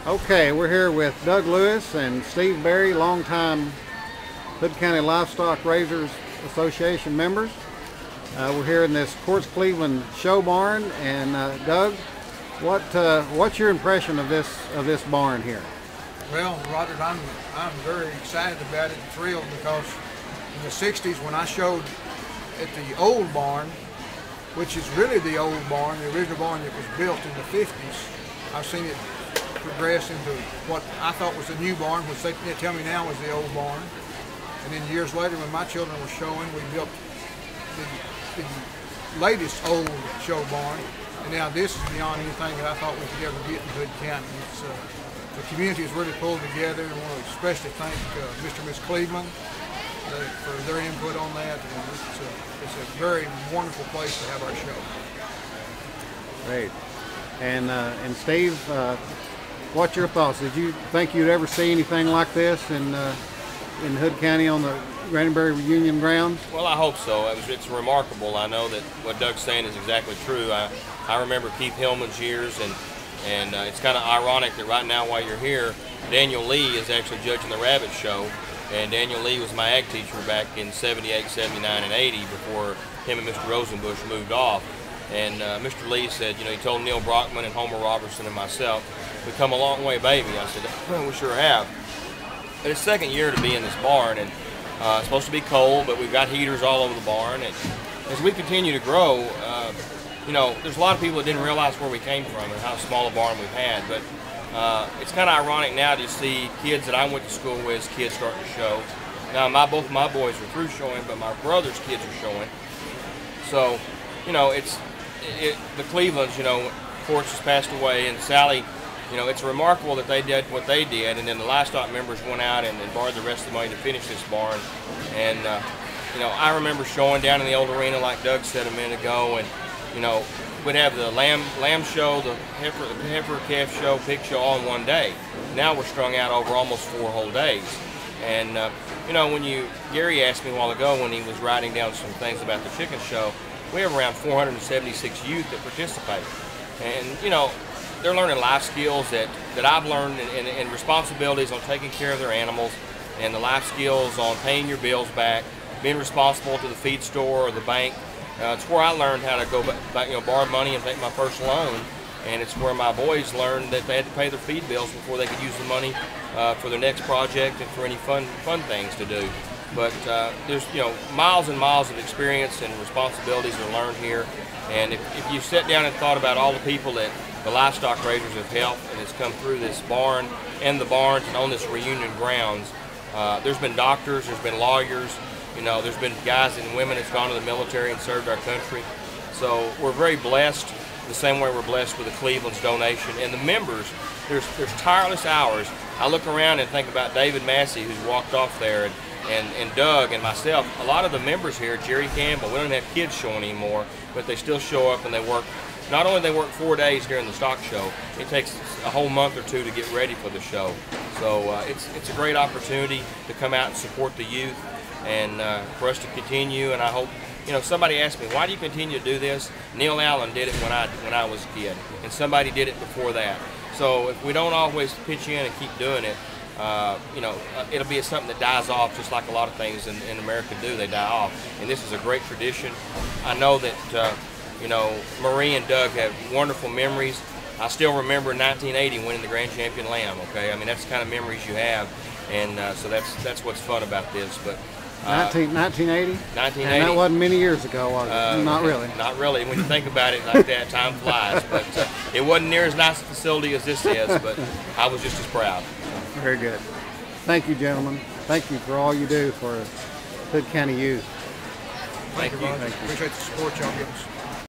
Okay, we're here with Doug Lewis and Steve Berry, longtime Hood County Livestock Raisers Association members. We're here in this Quartz Cleveland show barn, and Doug, what's your impression of this barn here? Well, Robert, I'm very excited about it and thrilled because in the 60s when I showed at the old barn, which is really the old barn, the original barn that was built in the 50s, I've seen it progress into what I thought was the new barn, which they tell me now is the old barn. And then years later, when my children were showing, we built the latest old show barn. And now this is beyond anything that I thought we could ever get in Hood County. The community has really pulled together, and I want to especially thank Mr. and Ms. Cleveland for their input on that. And it's a very wonderful place to have our show. Great. And Steve, what's your thoughts? Did you think you'd ever see anything like this in Hood County on the Granny Berry reunion grounds? Well, I hope so. It's remarkable. I know that what Doug's saying is exactly true. I remember Keith Hillman's years, and it's kind of ironic that right now while you're here, Daniel Lee is actually judging the rabbit show. And Daniel Lee was my ag teacher back in 78, 79, and 80 before him and Mr. Rosenbush moved off. And Mr. Lee said, you know, he told Neil Brockman and Homer Robertson and myself, "We've come a long way, baby." I said, "Oh, we sure have." But it's second year to be in this barn, and it's supposed to be cold, but we've got heaters all over the barn. And as we continue to grow, you know, there's a lot of people that didn't realize where we came from and how small a barn we've had. But it's kind of ironic now to see kids that I went to school with, kids starting to show. Now, both my boys are through showing, but my brother's kids are showing. So, you know, the Clevelands, you know, Quartz has passed away, and Sally, you know, it's remarkable that they did what they did, and then the livestock members went out and borrowed the rest of the money to finish this barn. And, you know, I remember showing down in the old arena, like Doug said a minute ago, and, you know, we'd have the lamb show, the heifer calf show, pig show all in one day. Now we're strung out over almost 4 whole days. And, you know, Gary asked me a while ago when he was writing down some things about the chicken show, we have around 476 youth that participate. And, you know, they're learning life skills that I've learned, and responsibilities on taking care of their animals, and the life skills on paying your bills back, being responsible to the feed store or the bank. It's where I learned how to go back, you know, borrow money and take my first loan. And it's where my boys learned that they had to pay their feed bills before they could use the money for their next project and for any fun things to do. But there's, you know, miles and miles of experience and responsibilities are learned here. And if you sit down and thought about all the people that the livestock raisers have helped and has come through this barn and the barns and on this reunion grounds, there's been doctors, there's been lawyers, you know, there's been guys and women that's gone to the military and served our country. So we're very blessed, the same way we're blessed with the Cleveland's donation. And the members, there's tireless hours. I look around and think about David Massey, who's walked off there, and Doug and myself. A lot of the members here, Jerry Campbell, we don't even have kids showing anymore, but they still show up and they work. Not only they work 4 days during the stock show, it takes a whole month or 2 to get ready for the show. So it's a great opportunity to come out and support the youth, and for us to continue. And I hope, you know, somebody asked me, why do you continue to do this? Neil Allen did it when I was a kid, and somebody did it before that. So if we don't always pitch in and keep doing it, you know, it'll be something that dies off, just like a lot of things in America do. They die off, and this is a great tradition. I know that you know, Marie and Doug have wonderful memories. I still remember 1980 winning the Grand Champion Lamb. Okay, I mean, that's the kind of memories you have, and so that's what's fun about this. But 1980? 1980. And that wasn't many years ago, was it? Not really. Not really. When you think about it like that, time flies. But it wasn't near as nice a facility as this is, but I was just as proud. Very good. Thank you, gentlemen. Thank you for all you do for Hood County youth. Thank you. Appreciate the support y'all give us.